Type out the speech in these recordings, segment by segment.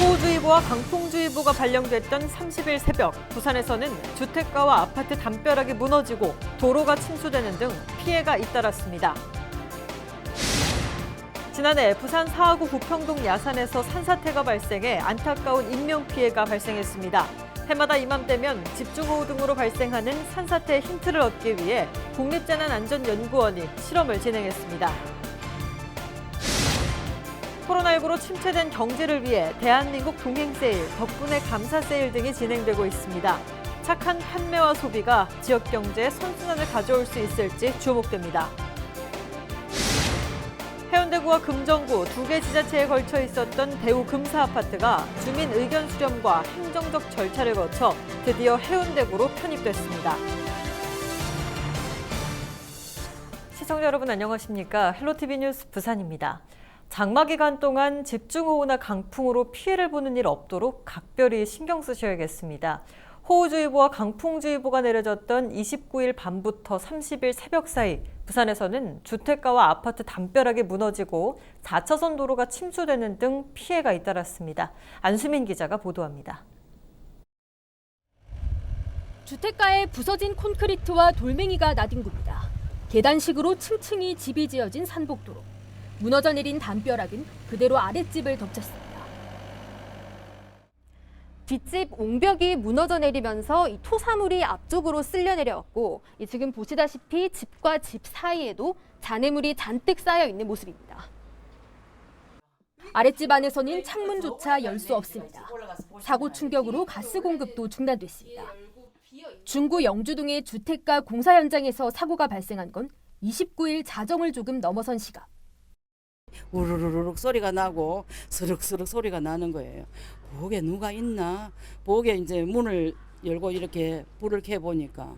호우주의보와 강풍주의보가 발령됐던 30일 새벽, 부산에서는 주택가와 아파트 담벼락이 무너지고 도로가 침수되는 등 피해가 잇따랐습니다. 지난해 부산 사하구 부평동 야산에서 산사태가 발생해 안타까운 인명피해가 발생했습니다. 해마다 이맘때면 집중호우 등으로 발생하는 산사태 힌트를 얻기 위해 국립재난안전연구원이 실험을 진행했습니다. 코로나19로 침체된 경제를 위해 대한민국 동행세일, 덕분에 감사세일 등이 진행되고 있습니다. 착한 판매와 소비가 지역 경제에 선순환을 가져올 수 있을지 주목됩니다. 해운대구와 금정구 두 개 지자체에 걸쳐 있었던 대우 금사아파트가 주민 의견 수렴과 행정적 절차를 거쳐 드디어 해운대구로 편입됐습니다. 시청자 여러분 안녕하십니까? 헬로티비 뉴스 부산입니다. 장마 기간 동안 집중호우나 강풍으로 피해를 보는 일 없도록 각별히 신경 쓰셔야겠습니다. 호우주의보와 강풍주의보가 내려졌던 29일 밤부터 30일 새벽 사이 부산에서는 주택가와 아파트 담벼락이 무너지고 4차선 도로가 침수되는 등 피해가 잇따랐습니다. 안수민 기자가 보도합니다. 주택가에 부서진 콘크리트와 돌멩이가 나뒹굽니다. 계단식으로 층층이 집이 지어진 산복도로. 무너져 내린 담벼락은 그대로 아랫집을 덮쳤습니다. 뒷집 옹벽이 무너져 내리면서 이 토사물이 앞쪽으로 쓸려 내려왔고 지금 보시다시피 집과 집 사이에도 잔해물이 잔뜩 쌓여 있는 모습입니다. 아랫집 안에서는 창문조차 열 수 없습니다. 사고 충격으로 가스 공급도 중단됐습니다. 중구 영주동의 주택가 공사 현장에서 사고가 발생한 건 29일 자정을 조금 넘어선 시각. 우르르르 소리가 나고 스륵스륵 소리가 나는 거예요. 부엌에 누가 있나? 부엌에 이제 문을 열고 이렇게 불을 켜 보니까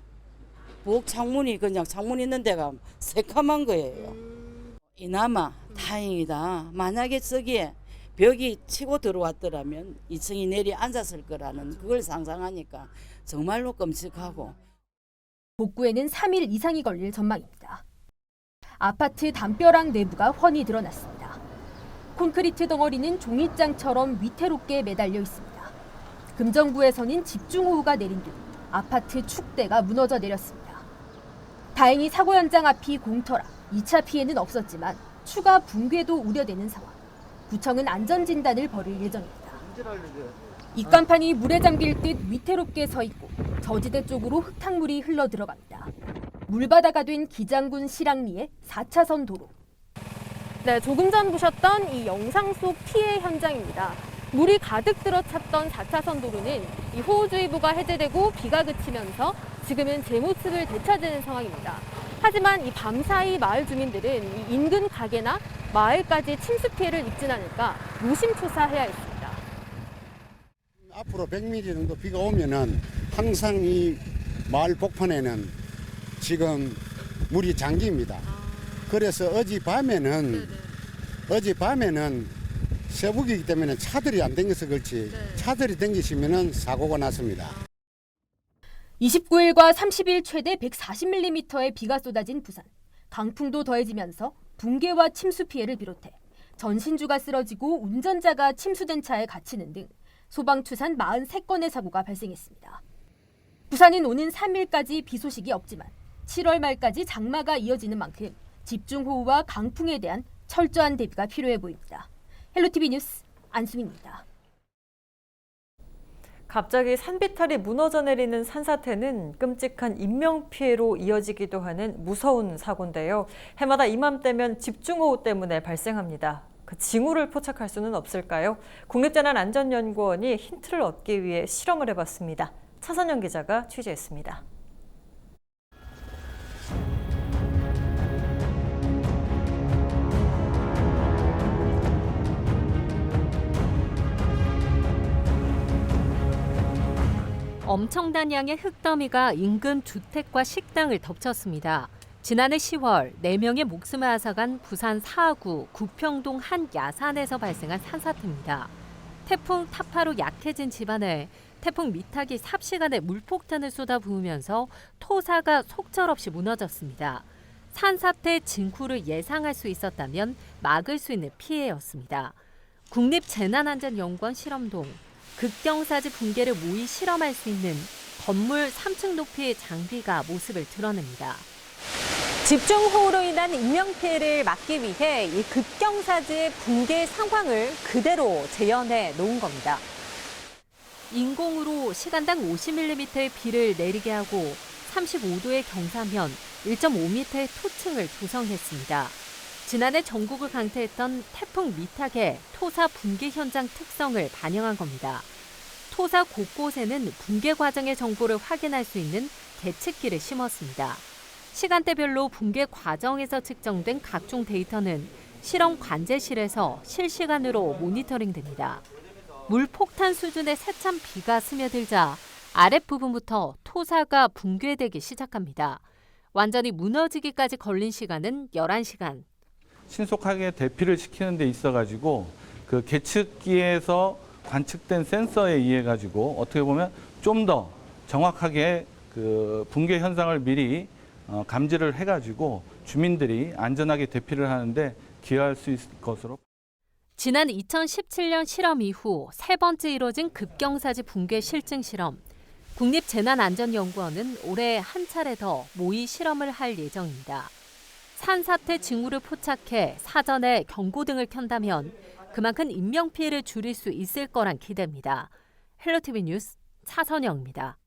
부엌 창문이 그냥 창문 있는 데가 새카만 거예요. 이나마 다행이다. 만약에 저기에 벽이 치고 들어왔더라면 2층이 내리 앉았을 거라는 그걸 상상하니까 정말로 끔찍하고. 복구에는 3일 이상이 걸릴 전망입니다. 아파트 담벼락 내부가 훤히 드러났습니다. 콘크리트 덩어리는 종이장처럼 위태롭게 매달려 있습니다. 금정구에서는 집중호우가 내린 뒤 아파트 축대가 무너져 내렸습니다. 다행히 사고 현장 앞이 공터라 2차 피해는 없었지만 추가 붕괴도 우려되는 상황. 구청은 안전진단을 벌일 예정입니다. 입간판이 물에 잠길 듯 위태롭게 서 있고 저지대 쪽으로 흙탕물이 흘러 들어갑니다. 물바다가 된 기장군 실랑리의 4차선 도로. 네, 조금 전 보셨던 이 영상 속 피해 현장입니다. 물이 가득 들어찼던 4차선 도로는 이 호우주의보가 해제되고 비가 그치면서 지금은 제 모습을 되찾는 상황입니다. 하지만 이 밤사이 마을 주민들은 이 인근 가게나 마을까지 침수 피해를 입진 않을까 노심초사해야 했습니다. 앞으로 100mm 정도 비가 오면은 항상 이 마을 복판에는 지금 물이 잠깁니다. 그래서 어젯밤에는 새벽이기 때문에 차들이 안 댕겨서 그렇지 차들이 댕기시면은 사고가 났습니다. 29일과 30일 최대 140mm의 비가 쏟아진 부산. 강풍도 더해지면서 붕괴와 침수 피해를 비롯해 전신주가 쓰러지고 운전자가 침수된 차에 갇히는 등 소방추산 43건의 사고가 발생했습니다. 부산은 오는 3일까지 비 소식이 없지만 7월 말까지 장마가 이어지는 만큼 집중호우와 강풍에 대한 철저한 대비가 필요해 보입니다. 헬로티비 뉴스 안수민입니다. 갑자기 산비탈이 무너져 내리는 산사태는 끔찍한 인명피해로 이어지기도 하는 무서운 사고인데요. 해마다 이맘때면 집중호우 때문에 발생합니다. 그 징후를 포착할 수는 없을까요? 국립재난안전연구원이 힌트를 얻기 위해 실험을 해봤습니다. 차선영 기자가 취재했습니다. 엄청난 양의 흙더미가 인근 주택과 식당을 덮쳤습니다. 지난해 10월 4명의 목숨을 앗아간 부산 사하구 구평동 한 야산에서 발생한 산사태입니다. 태풍 타파로 약해진 집안에 태풍 미탁이 삽시간에 물폭탄을 쏟아부으면서 토사가 속절없이 무너졌습니다. 산사태 징후를 예상할 수 있었다면 막을 수 있는 피해였습니다. 국립재난안전연구원 실험동, 극경사지 붕괴를 모의 실험할 수 있는 건물 3층 높이의 장비가 모습을 드러냅니다. 집중호우로 인한 인명피해를 막기 위해 이 극경사지의 붕괴 상황을 그대로 재현해 놓은 겁니다. 인공으로 시간당 50mm의 비를 내리게 하고 35도의 경사면 1.5m의 토층을 조성했습니다. 지난해 전국을 강타했던 태풍 미탁의 토사 붕괴 현장 특성을 반영한 겁니다. 토사 곳곳에는 붕괴 과정의 정보를 확인할 수 있는 계측기를 심었습니다. 시간대별로 붕괴 과정에서 측정된 각종 데이터는 실험 관제실에서 실시간으로 모니터링됩니다. 물폭탄 수준의 세찬 비가 스며들자 아랫부분부터 토사가 붕괴되기 시작합니다. 완전히 무너지기까지 걸린 시간은 11시간. 신속하게 대피를 시키는 데 있어가지고 그 계측기에서 관측된 센서에 의해 가지고 어떻게 보면 좀 더 정확하게 그 붕괴 현상을 미리 감지를 해가지고 주민들이 안전하게 대피를 하는데 기여할 수 있을 것으로. 지난 2017년 실험 이후 세 번째 이뤄진 급경사지 붕괴 실증 실험. 국립재난안전연구원은 올해 한 차례 더 모의 실험을 할 예정입니다. 산사태 징후를 포착해 사전에 경고등을 켠다면 그만큼 인명피해를 줄일 수 있을 거란 기대입니다. 헬로티비 뉴스 차선영입니다.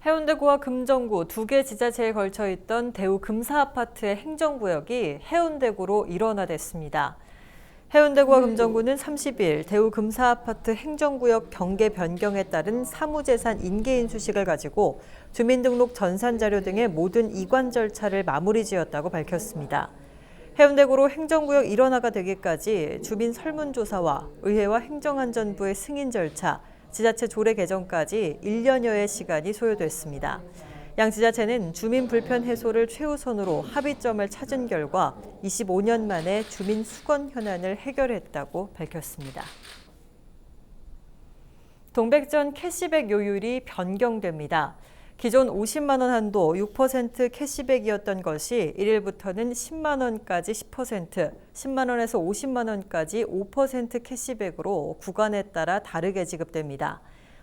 해운대구와 금정구 두 개 지자체에 걸쳐 있던 대우 금사아파트의 행정구역이 해운대구로 일원화됐습니다. 해운대구와 금정구는 30일 대우 금사아파트 행정구역 경계 변경에 따른 사무재산 인계인수식을 가지고 주민등록 전산자료 등의 모든 이관 절차를 마무리 지었다고 밝혔습니다. 해운대구로 행정구역 일원화가 되기까지 주민 설문조사와 의회와 행정안전부의 승인 절차, 지자체 조례 개정까지 1년여의 시간이 소요됐습니다. 양 지자체는 주민 불편 해소를 최우선으로 합의점을 찾은 결과 25년 만에 주민 수건 현안을 해결했다고 밝혔습니다. 동백전 캐시백 요율이 변경됩니다. 기존 50만 원 한도 6% 캐시백이었던 것이 1일부터는 10만 원까지 10%, 10만 원에서 50만 원까지 5% 캐시백으로 구간에 따라 다르게 지급됩니다.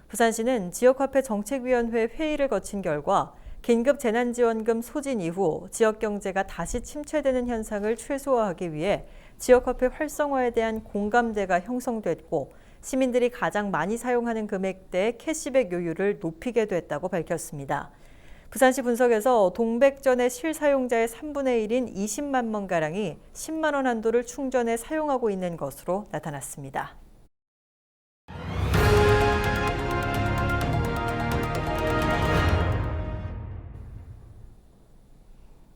부산시는 지역화폐 정책위원회 회의를 거친 결과 긴급 재난지원금 소진 이후 지역 경제가 다시 침체되는 현상을 최소화하기 위해 지역화폐 활성화에 대한 공감대가 형성됐고 시민들이 가장 많이 사용하는 금액대의 캐시백 요율을 높이게 됐다고 밝혔습니다. 부산시 분석에서 동백전의 실사용자의 3분의 1인 20만 명가량이 10만 원 한도를 충전해 사용하고 있는 것으로 나타났습니다.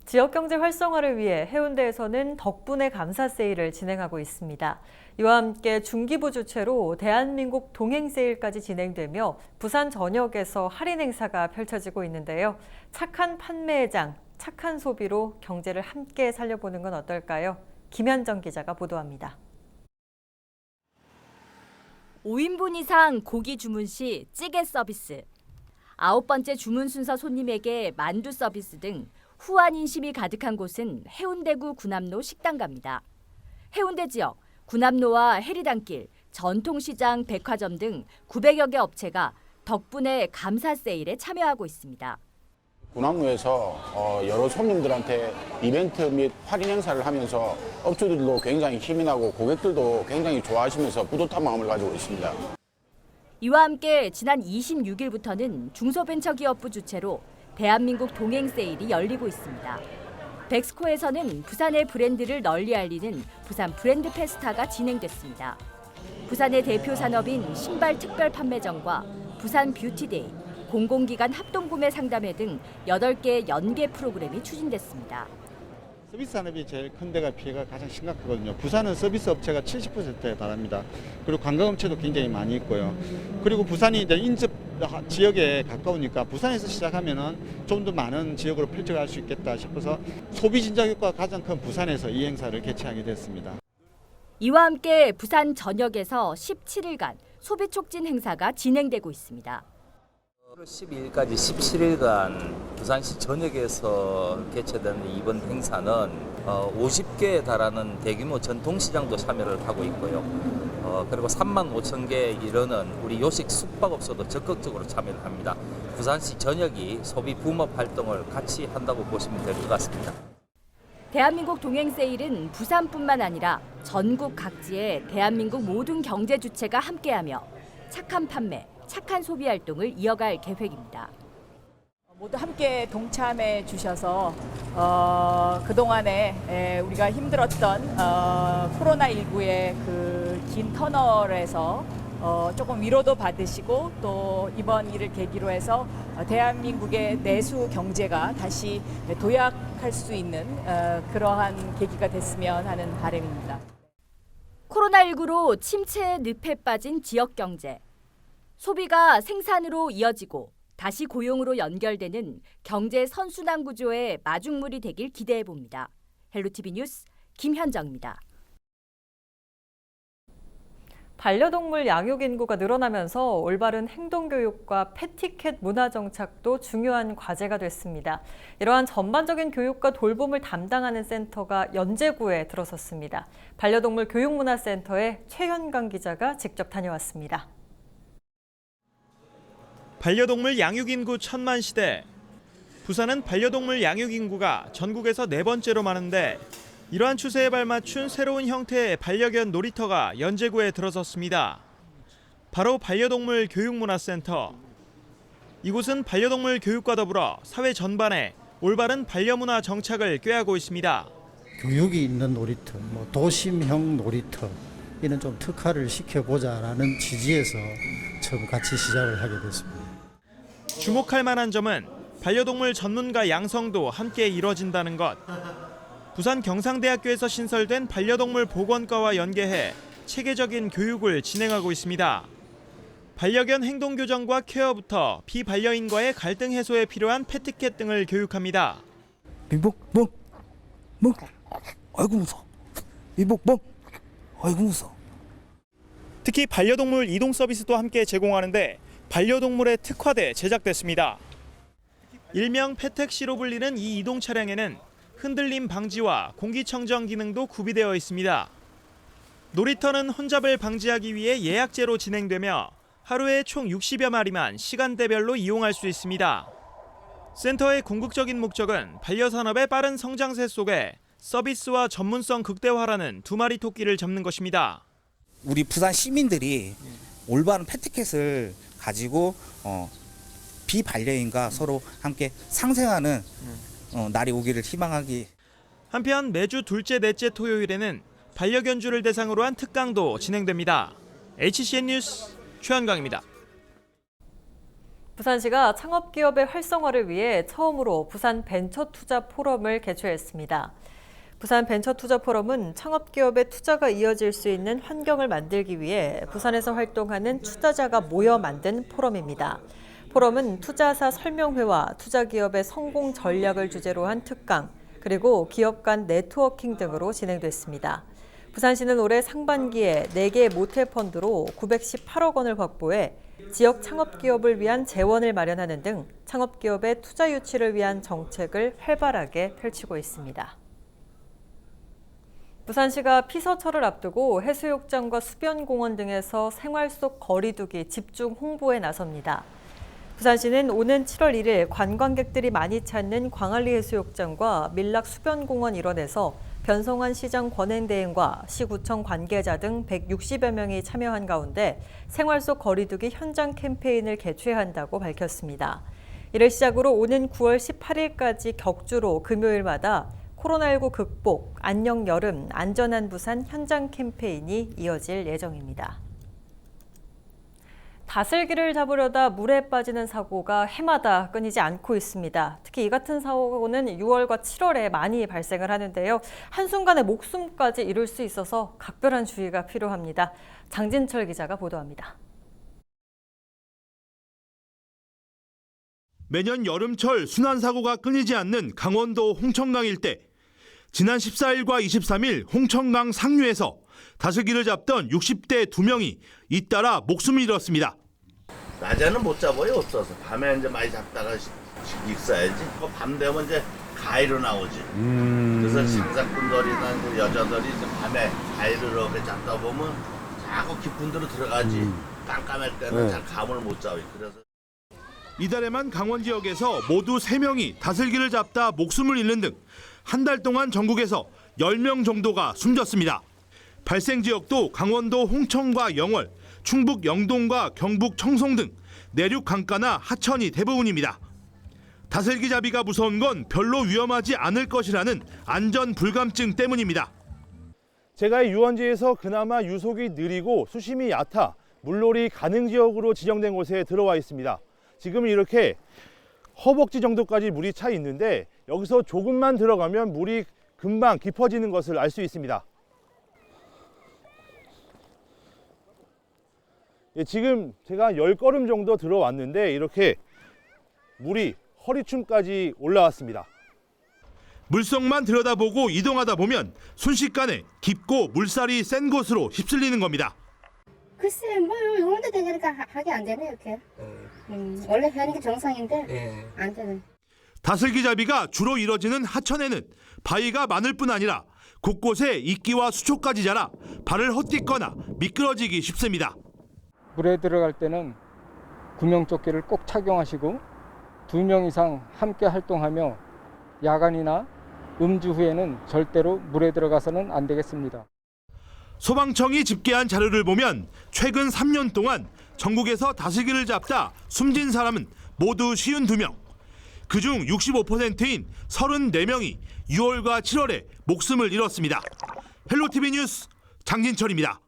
지역경제 활성화를 위해 해운대에서는 덕분에 감사 세일을 진행하고 있습니다. 이와 함께 중기부 주최로 대한민국 동행 세일까지 진행되며 부산 전역에서 할인 행사가 펼쳐지고 있는데요. 착한 판매의 장, 착한 소비로 경제를 함께 살려보는 건 어떨까요? 김현정 기자가 보도합니다. 5인분 이상 고기 주문 시 찌개 서비스, 9번째 주문 순서 손님에게 만두 서비스 등 후한 인심이 가득한 곳은 해운대구 구남로 식당가입니다. 해운대 지역 구남로와 해리단길, 전통시장, 백화점 등 900여 개 업체가 덕분에 감사 세일에 참여하고 있습니다. 구남로에서 여러 손님들한테 이벤트 및 할인 행사를 하면서 업주들도 굉장히 힘이 나고 고객들도 굉장히 좋아하시면서 뿌듯한 마음을 가지고 있습니다. 이와 함께 지난 26일부터는 중소벤처기업부 주최로 대한민국 동행 세일이 열리고 있습니다. 백스코에서는 부산의 브랜드를 널리 알리는 부산 브랜드 페스타가 진행됐습니다. 부산의 대표 산업인 신발 특별 판매점과 부산 뷰티데이, 공공기관 합동구매 상담회 등 8개의 연계 프로그램이 추진됐습니다. 서비스 산업이 제일 큰 데가 피해가 가장 심각하거든요. 부산은 서비스 업체가 70%에 달합니다. 그리고 관광업체도 굉장히 많이 있고요. 그리고 부산이 이제 인접 지역에 가까우니까 부산에서 시작하면은 좀 더 많은 지역으로 펼쳐갈 수 있겠다 싶어서 소비 진작 효과가 가장 큰 부산에서 이 행사를 개최하게 됐습니다. 이와 함께 부산 전역에서 17일간 소비 촉진 행사가 진행되고 있습니다. 12일까지 17일간 부산시 전역에서 개최되는 이번 행사는 50개에 달하는 대규모 전통시장도 참여를 하고 있고요. 그리고 3만 5천 개에 이르는 우리 요식 숙박업소도 적극적으로 참여를 합니다. 부산시 전역이 소비 붐업 활동을 같이 한다고 보시면 될 것 같습니다. 대한민국 동행세일은 부산뿐만 아니라 전국 각지의 대한민국 모든 경제 주체가 함께하며 착한 판매, 착한 소비 활동을 이어갈 계획입니다. 모두 함께 동참해 주셔서 그동안에 우리가 힘들었던 코로나19의 그 긴 터널에서 조금 위로도 받으시고 또 이번 일을 계기로 해서 대한민국의 내수 경제가 다시 도약할 수 있는 그러한 계기가 됐으면 하는 바람입니다. 코로나19로 침체의 늪에 빠진 지역 경제. 소비가 생산으로 이어지고 다시 고용으로 연결되는 경제 선순환 구조의 마중물이 되길 기대해 봅니다. 헬로티비 뉴스 김현정입니다. 반려동물 양육 인구가 늘어나면서 올바른 행동교육과 패티켓 문화 정착도 중요한 과제가 됐습니다. 이러한 전반적인 교육과 돌봄을 담당하는 센터가 연제구에 들어섰습니다. 반려동물 교육문화센터에 최현강 기자가 직접 다녀왔습니다. 반려동물 양육 인구 1000만 시대. 부산은 반려동물 양육 인구가 전국에서 4번째로 많은데 이러한 추세에 발맞춘 새로운 형태의 반려견 놀이터가 연제구에 들어섰습니다. 바로 반려동물 교육문화센터. 이곳은 반려동물 교육과 더불어 사회 전반에 올바른 반려문화 정착을 꾀하고 있습니다. 교육이 있는 놀이터, 도심형 놀이터 이는 좀 특화를 시켜보자라는 취지에서 처음 같이 시작을 하게 됐습니다. 주목할 만한 점은 반려동물 전문가 양성도 함께 이뤄진다는 것. 부산 경상대학교에서 신설된 반려동물 보건과와 연계해 체계적인 교육을 진행하고 있습니다. 반려견 행동 교정과 케어부터 비반려인과의 갈등 해소에 필요한 패티켓 등을 교육합니다. 민복, 아이고 무서워. 민복, 아이고 무서워. 특히 반려동물 이동 서비스도 함께 제공하는데 반려동물에 특화돼 제작됐습니다. 일명 패택시로 불리는 이 이동 차량에는 흔들림 방지와 공기청정 기능도 구비되어 있습니다. 놀이터는 혼잡을 방지하기 위해 예약제로 진행되며 하루에 총 60여 마리만 시간대별로 이용할 수 있습니다. 센터의 궁극적인 목적은 반려산업의 빠른 성장세 속에 서비스와 전문성 극대화라는 2마리 토끼를 잡는 것입니다. 우리 부산 시민들이 올바른 패티켓을 가지고 비반려인과 서로 함께 상생하는 날이 오기를 희망하기. 한편 매주 둘째, 넷째 토요일에는 반려견주를 대상으로 한 특강도 진행됩니다. HCN 뉴스 최현강입니다. 부산시가 창업기업의 활성화를 위해 처음으로 부산 벤처투자 포럼을 개최했습니다. 부산 벤처투자 포럼은 창업기업의 투자가 이어질 수 있는 환경을 만들기 위해 부산에서 활동하는 투자자가 모여 만든 포럼입니다. 포럼은 투자사 설명회와 투자기업의 성공 전략을 주제로 한 특강, 그리고 기업 간 네트워킹 등으로 진행됐습니다. 부산시는 올해 상반기에 4개 모태펀드로 918억 원을 확보해 지역 창업기업을 위한 재원을 마련하는 등 창업기업의 투자 유치를 위한 정책을 활발하게 펼치고 있습니다. 부산시가 피서철을 앞두고 해수욕장과 수변공원 등에서 생활 속 거리 두기 집중 홍보에 나섭니다. 부산시는 오는 7월 1일 관광객들이 많이 찾는 광안리 해수욕장과 밀락 수변공원 일원에서 변성환 시장 권행대행과 시구청 관계자 등 160여 명이 참여한 가운데 생활 속 거리두기 현장 캠페인을 개최한다고 밝혔습니다. 이를 시작으로 오는 9월 18일까지 격주로 금요일마다 코로나19 극복, 안녕 여름, 안전한 부산 현장 캠페인이 이어질 예정입니다. 다슬기를 잡으려다 물에 빠지는 사고가 해마다 끊이지 않고 있습니다. 특히 이 같은 사고는 6월과 7월에 많이 발생을 하는데요. 한순간에 목숨까지 잃을 수 있어서 각별한 주의가 필요합니다. 장진철 기자가 보도합니다. 매년 여름철 순환사고가 끊이지 않는 강원도 홍천강 일대. 지난 14일과 23일 홍천강 상류에서 다슬기를 잡던 60대 2명이 잇따라 목숨을 잃었습니다. 낮에는 못 잡아요, 없어서. 밤에 이제 많이 잡다가 익어야지. 밤 되면 이제 가위로 나오지. 그래서 장사꾼들이나 그 여자들이 이제 밤에 가위로 이렇게 잡다 보면 자꾸 깊은 데로 들어가지. 깜깜할 때는 잘 감을 못 잡아요. 그래서. 이달에만 강원 지역에서 모두 3명이 다슬기를 잡다 목숨을 잃는 등 한 달 동안 전국에서 10명 정도가 숨졌습니다. 발생 지역도 강원도 홍천과 영월, 충북 영동과 경북 청송 등 내륙 강가나 하천이 대부분입니다. 다슬기 잡이가 무서운 건 별로 위험하지 않을 것이라는 안전 불감증 때문입니다. 제가 유원지에서 그나마 유속이 느리고 수심이 얕아 물놀이 가능 지역으로 지정된 곳에 들어와 있습니다. 지금 이렇게 허벅지 정도까지 물이 차 있는데 여기서 조금만 들어가면 물이 금방 깊어지는 것을 알 수 있습니다. 지금 제가 10걸음 정도 들어왔는데 이렇게 물이 허리춤까지 올라왔습니다. 물속만 들여다보고 이동하다 보면 순식간에 깊고 물살이 센 곳으로 휩쓸리는 겁니다. 글쎄 뭐 이런 데 되니까 하기 안 되네 이렇게. 원래 하는 게 정상인데 안 되네. 다슬기 잡이가 주로 이뤄지는 하천에는 바위가 많을 뿐 아니라 곳곳에 이끼와 수초까지 자라 발을 헛디거나 미끄러지기 쉽습니다. 물에 들어갈 때는 구명조끼를 꼭 착용하시고 2명 이상 함께 활동하며 야간이나 음주 후에는 절대로 물에 들어가서는 안 되겠습니다. 소방청이 집계한 자료를 보면 최근 3년 동안 전국에서 다슬기를 잡다 숨진 사람은 모두 52명. 그중 65%인 34명이 6월과 7월에 목숨을 잃었습니다. 헬로티비 뉴스 장진철입니다.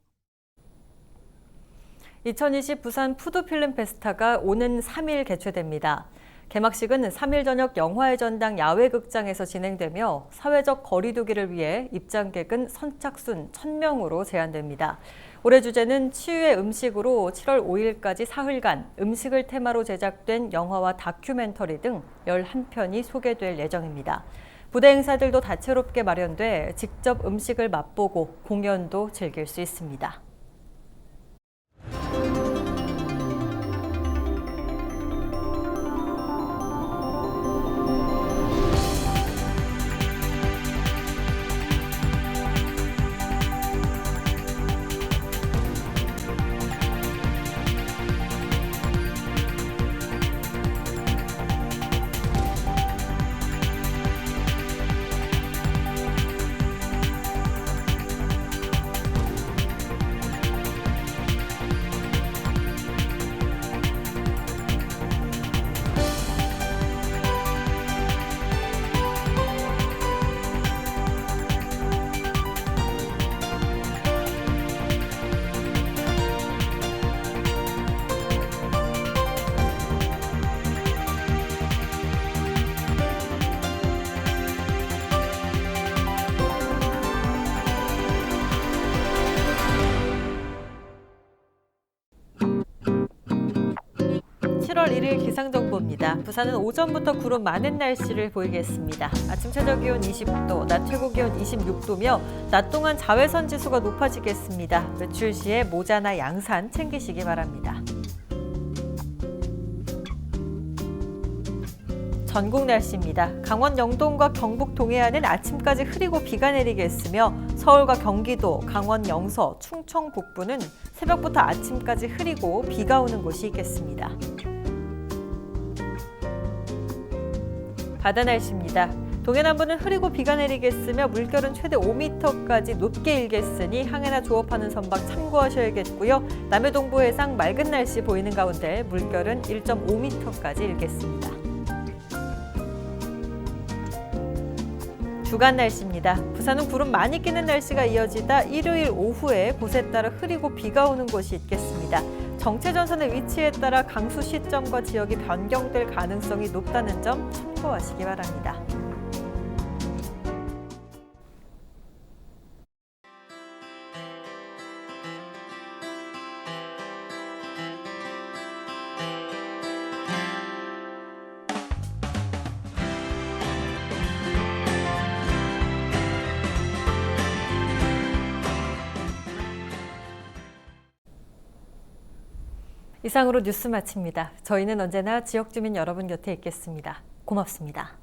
2020 부산 푸드필름 페스타가 오는 3일 개최됩니다. 개막식은 3일 저녁 영화의 전당 야외극장에서 진행되며 사회적 거리 두기를 위해 입장객은 선착순 1,000명으로 제한됩니다. 올해 주제는 치유의 음식으로 7월 5일까지 사흘간 음식을 테마로 제작된 영화와 다큐멘터리 등 11편이 소개될 예정입니다. 부대 행사들도 다채롭게 마련돼 직접 음식을 맛보고 공연도 즐길 수 있습니다. 기상정보입니다. 부산은 오전부터 구름 많은 날씨를 보이겠습니다. 아침 최저 기온 20도, 낮 최고 기온 26도며 낮 동안 자외선 지수가 높아지겠습니다. 외출 시에 모자나 양산 챙기시기 바랍니다. 전국 날씨입니다. 강원 영동과 경북 동해안은 아침까지 흐리고 비가 내리겠으며 서울과 경기도, 강원 영서, 충청 북부는 새벽부터 아침까지 흐리고 비가 오는 곳이 있겠습니다. 바다 날씨입니다. 동해남부는 흐리고 비가 내리겠으며 물결은 최대 5m까지 높게 일겠으니 항해나 조업하는 선박 참고하셔야겠고요. 남해 동부 해상 맑은 날씨 보이는 가운데 물결은 1.5m까지 일겠습니다. 주간 날씨입니다. 부산은 구름 많이 끼는 날씨가 이어지다 일요일 오후에 곳에 따라 흐리고 비가 오는 곳이 있겠습니다. 정체전선의 위치에 따라 강수 시점과 지역이 변경될 가능성이 높다는 점 참고하시기 바랍니다. 이상으로 뉴스 마칩니다. 저희는 언제나 지역 주민 여러분 곁에 있겠습니다. 고맙습니다.